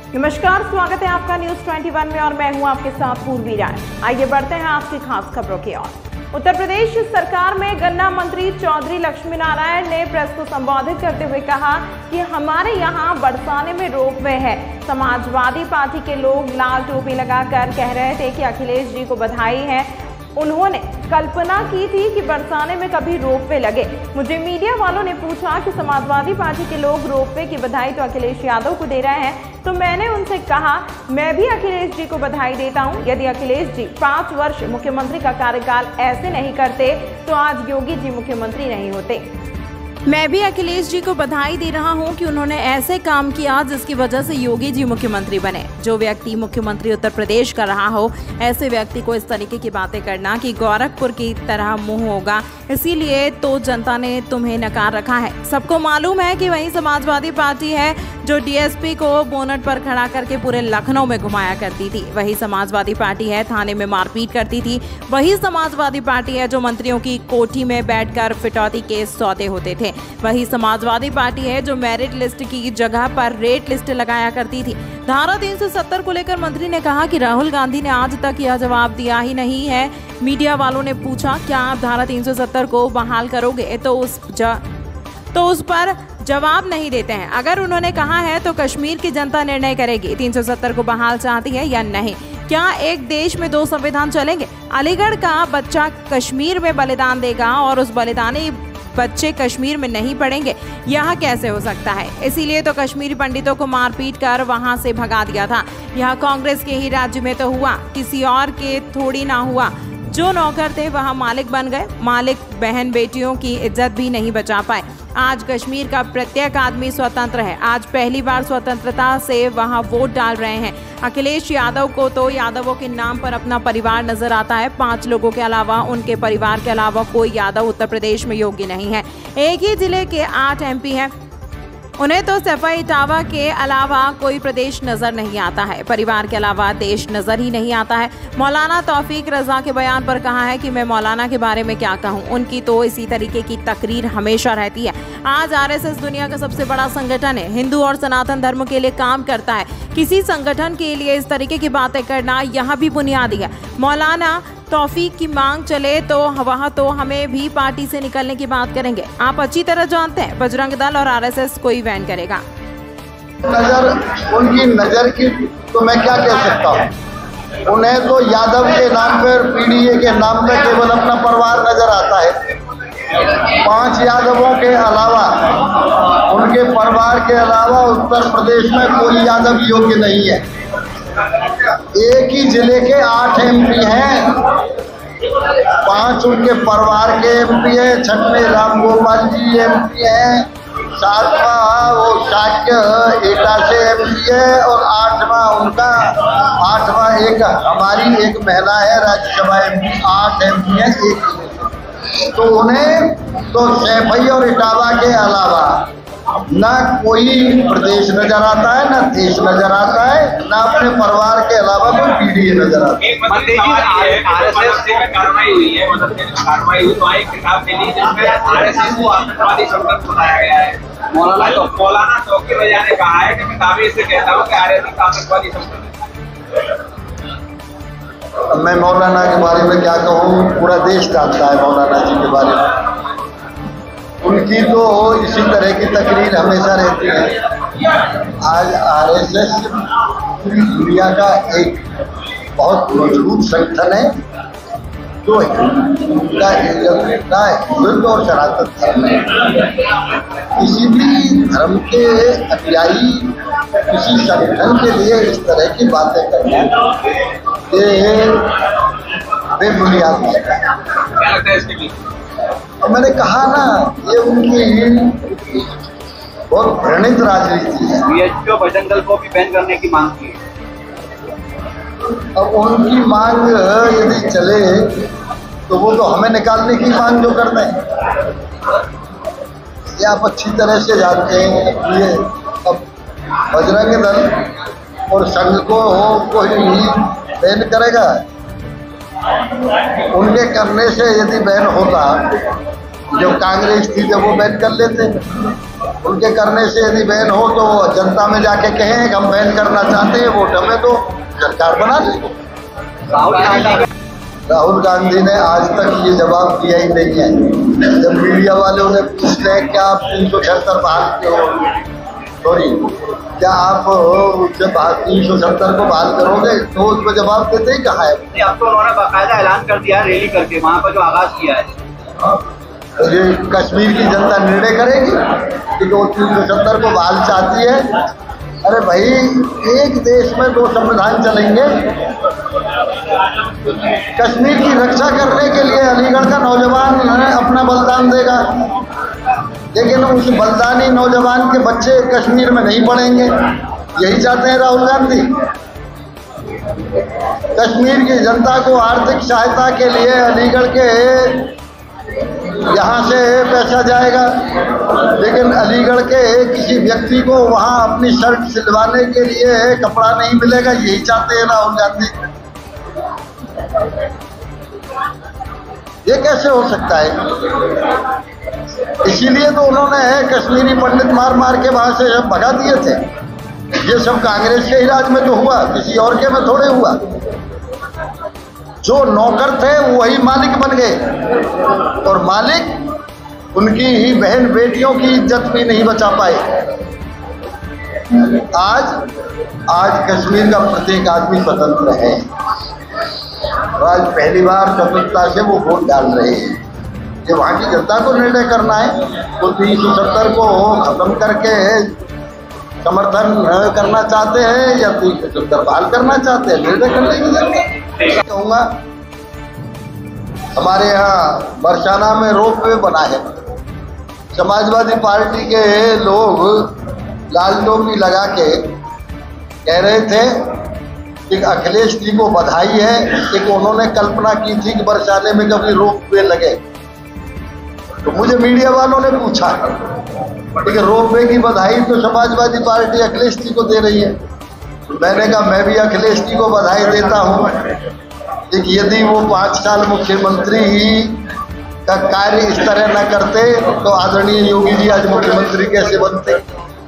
नमस्कार, स्वागत है आपका न्यूज 21 में और मैं हूं आपके साथ पूर्वी राय। आइए बढ़ते हैं आज की खास खबरों की ओर। उत्तर प्रदेश सरकार में गन्ना मंत्री चौधरी लक्ष्मी नारायण ने प्रेस को संबोधित करते हुए कहा कि हमारे यहां बरसाने में रोपवे है। समाजवादी पार्टी के लोग लाल टोपी लगाकर कह रहे थे कि अखिलेश जी को बधाई है। उन्होंने कल्पना की थी कि बरसाने में कभी रोपवे लगे। मुझे मीडिया वालों ने पूछा कि समाजवादी पार्टी के लोग रोपवे की बधाई तो अखिलेश यादव को दे रहे हैं, तो मैंने उनसे कहा मैं भी अखिलेश जी को बधाई देता हूं। यदि अखिलेश जी 5 वर्ष मुख्यमंत्री का कार्यकाल ऐसे नहीं करते तो आज योगी जी मुख्यमंत्री नहीं होते। मैं भी अखिलेश जी को बधाई दे रहा हूं कि उन्होंने ऐसे काम किया जिसकी वजह से योगी जी मुख्यमंत्री बने। जो व्यक्ति मुख्यमंत्री उत्तर प्रदेश का रहा हो, ऐसे व्यक्ति को इस तरीके की बातें करना कि गोरखपुर की तरह मुंह होगा, इसीलिए तो जनता ने तुम्हें नकार रखा है। सबको मालूम है कि वही समाजवादी पार्टी है जो डीएसपी को बोनट पर खड़ा करके पूरे लखनऊ में घुमाया करती थी। वही समाजवादी पार्टी है थाने में मारपीट करती थी। वही समाजवादी पार्टी है जो मंत्रियों की कोठी में बैठकर फिटौती केस सौदे होते थे। वही समाजवादी पार्टी है जो मेरिट लिस्ट की जगह पर रेट लिस्ट लगाया करती थी। धारा 370 को लेकर मंत्री ने कहा कि राहुल गांधी ने आज तक यह जवाब दिया ही नहीं है। मीडिया वालों ने पूछा क्या आप धारा 370 को बहाल करोगे, तो उस पर जवाब नहीं देते हैं। अगर उन्होंने कहा है तो कश्मीर की जनता निर्णय करेगी 370 को बहाल चाहती है या नहीं। क्या एक देश में 2 संविधान चलेंगे? अलीगढ़ का बच्चा कश्मीर में बलिदान देगा और उस बलिदानी बच्चे कश्मीर में नहीं पढ़ेंगे, यह कैसे हो सकता है? इसीलिए तो कश्मीरी पंडितों को मारपीट कर वहां से भगा दिया था। यह कांग्रेस के ही राज्य में तो हुआ, किसी और के थोड़ी ना हुआ। जो नौकर थे वहां मालिक बन गए। मालिक बहन बेटियों की इज्जत भी नहीं बचा पाए। आज कश्मीर का प्रत्येक आदमी स्वतंत्र है। आज पहली बार स्वतंत्रता से वहां वोट डाल रहे हैं। अखिलेश यादव को तो यादवों के नाम पर अपना परिवार नजर आता है। 5 लोगों के अलावा, उनके परिवार के अलावा कोई यादव उत्तर प्रदेश में योग्य नहीं है। एक ही जिले के 8 MP हैं। उन्हें तो सफाई इटावा के अलावा कोई प्रदेश नजर नहीं आता है। परिवार के अलावा देश नजर ही नहीं आता है। मौलाना तौफीक रजा के बयान पर कहा है कि मैं मौलाना के बारे में क्या कहूं, उनकी तो इसी तरीके की तकरीर हमेशा रहती है। आज RSS दुनिया का सबसे बड़ा संगठन है, हिंदू और सनातन धर्म के लिए काम करता है। किसी संगठन के लिए इस तरीके की बातें करना यहाँ भी बुनियादी है। मौलाना तौफीक की मांग चले तो वहाँ तो हमें भी पार्टी से निकलने की बात करेंगे। आप अच्छी तरह जानते हैं बजरंग दल और RSS कोई बैन करेगा। उनकी नजर की तो मैं क्या कह सकता हूँ। उन्हें तो यादव के नाम पर, PDA के नाम पर केवल अपना परिवार नजर आता है। 5 यादवों के अलावा, उनके परिवार के अलावा उत्तर प्रदेश में कोई यादव योग्य नहीं है। एक ही जिले के 8 MP हैं, 5 उनके परिवार के MP हैं। 6वें राम गोपाल जी MP हैं, 7वां वो शाक्य एटा से MP है और 8वां एक हमारी एक महिला है राज्यसभा MP। 8 MP है एक। तो उन्हें तो सैफई और इटावा के अलावा ना कोई प्रदेश नजर आता है, ना देश नजर आता है, ना अपने परिवार के अलावा कोई PDA नजर आता है। RSS से कार्रवाई हुई है, कार्रवाई हुई तो एक किताब मिली जिसमें RSS को आतंकवादी संगठन बताया गया है। मौलाना तौफीक रजा ने कहा है कि मैं दावे से कहता हूँ कि RSS आतंकवादी संगठन। मैं मौलाना के बारे में क्या कहूँ, पूरा देश जानता है मौलाना जी के बारे में। उनकी तो इसी तरह की तकरीर हमेशा रहती है। आज RSS पूरी दुनिया का एक बहुत मजबूत संगठन है जो उनका हिंदू और सनातन धर्म है। किसी भी धर्म के अनुयायी किसी संगठन के लिए इस तरह की बातें करना ये बेबुनियाद है। और मैंने कहा ना, ये उनकी बहुत घृणित राजनीति है। BHP और बजरंग दल को भी बैन करने की मांग की है। अब उनकी मांग यदि चले तो वो तो हमें निकालने की मांग जो करते हैं, ये आप अच्छी तरह से जानते हैं। ये अब बजरंग दल और संघ को कोई भी बैन करेगा? उनके करने से यदि बैन होता जो कांग्रेस थी जब वो बैन कर लेते, उनके करने से यदि बैन हो तो जनता में जाके कहें कि हम बैन करना चाहते हैं, वोट हमें तो सरकार बना दे। राहुल गांधी ने आज तक ये जवाब दिया ही नहीं है। जब मीडिया वालों ने पूछते हैं क्या आप 376 बहाल क्यों, सॉरी क्या आप उससे 370 को बहाल करोगे, तो उसको जवाब देते ही कहा है। अब तो उन्होंने बाकायदा ऐलान कर दिया रैली करके वहाँ पर जो आगाज किया है। तो ये कश्मीर की जनता निर्णय करेगी कि जो 370 को बहाल चाहती है। अरे भाई, एक देश में 2 संविधान चलेंगे। कश्मीर की रक्षा करने के लिए अलीगढ़ का नौजवान अपना बलिदान देगा, लेकिन उस बलिदानी नौजवान के बच्चे कश्मीर में नहीं पढ़ेंगे। यही चाहते हैं राहुल गांधी। कश्मीर की जनता को आर्थिक सहायता के लिए अलीगढ़ के यहाँ से पैसा जाएगा, लेकिन अलीगढ़ के किसी व्यक्ति को वहाँ अपनी शर्ट सिलवाने के लिए कपड़ा नहीं मिलेगा। यही चाहते हैं राहुल गांधी। ये कैसे हो सकता है? इसीलिए तो उन्होंने कश्मीरी पंडित मार मार के वहां से भगा दिए थे। ये सब कांग्रेस के ही राज में तो हुआ, किसी और के में थोड़े हुआ। जो नौकर थे वही मालिक बन गए, और मालिक उनकी ही बहन बेटियों की इज्जत भी नहीं बचा पाए। आज कश्मीर का प्रत्येक आदमी स्वतंत्र है। आज पहली बार स्वतंत्रता से वो वोट डाल रहे हैं। ये वहाँ की जनता को निर्णय करना है। वो 370 को खत्म करके समर्थन करना चाहते हैं या 370 बहाल करना चाहते हैं, निर्णय करने की जनता। कहूँगा हमारे यहाँ बरसाना में रोप वे बना है। समाजवादी पार्टी के लोग लाल टोपी लगा के कह रहे थे कि अखिलेश जी को बधाई है कि उन्होंने कल्पना की थी कि बरसाने में कभी रोप वे लगे। तो मुझे मीडिया वालों ने पूछा कि रोप वे की बधाई तो समाजवादी पार्टी अखिलेश जी को दे रही है। मैंने कहा मैं भी अखिलेश जी को बधाई देता हूँ कि यदि वो 5 साल मुख्यमंत्री का कार्य इस तरह न करते तो आदरणीय योगी जी आज मुख्यमंत्री कैसे बनते।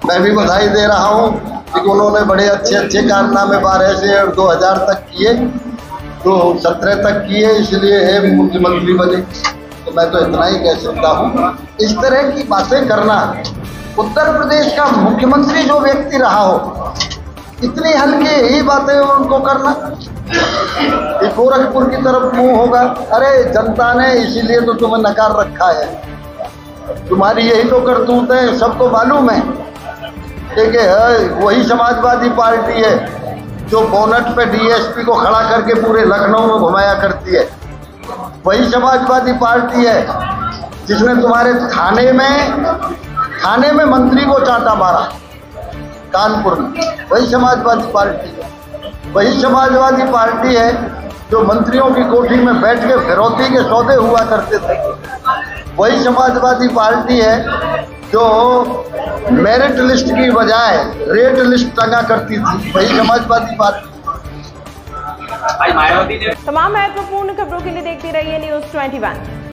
मैं भी बधाई दे रहा हूँ कि उन्होंने बड़े अच्छे कारनामे 12 से 2000 तक किए, तो 17 तक किए, इसलिए मुख्यमंत्री बने। तो मैं तो इतना ही कह सकता हूँ। इस तरह की बातें करना, उत्तर प्रदेश का मुख्यमंत्री जो व्यक्ति रहा हो, इतनी हल्की ही बातें उनको करना, गोरखपुर की तरफ मुंह होगा। अरे जनता ने इसीलिए तो तुम्हें नकार रखा है, तुम्हारी यही तो करतूत है, सबको मालूम है। ठीक है, वही समाजवादी पार्टी है जो बोनट पे डीएसपी को खड़ा करके पूरे लखनऊ में घुमाया करती है। वही समाजवादी पार्टी है जिसने तुम्हारे थाने में मंत्री को चांटा मारा कानपुर में। वही समाजवादी पार्टी है। वही समाजवादी पार्टी है जो मंत्रियों की कोठी में बैठ के फिरौती के सौदे हुआ करते थे। वही समाजवादी पार्टी है जो मेरिट लिस्ट की बजाय रेट लिस्ट टंगा करती थी। वही समाजवादी पार्टी। तमाम महत्वपूर्ण खबरों के लिए देखते रहिए News 21।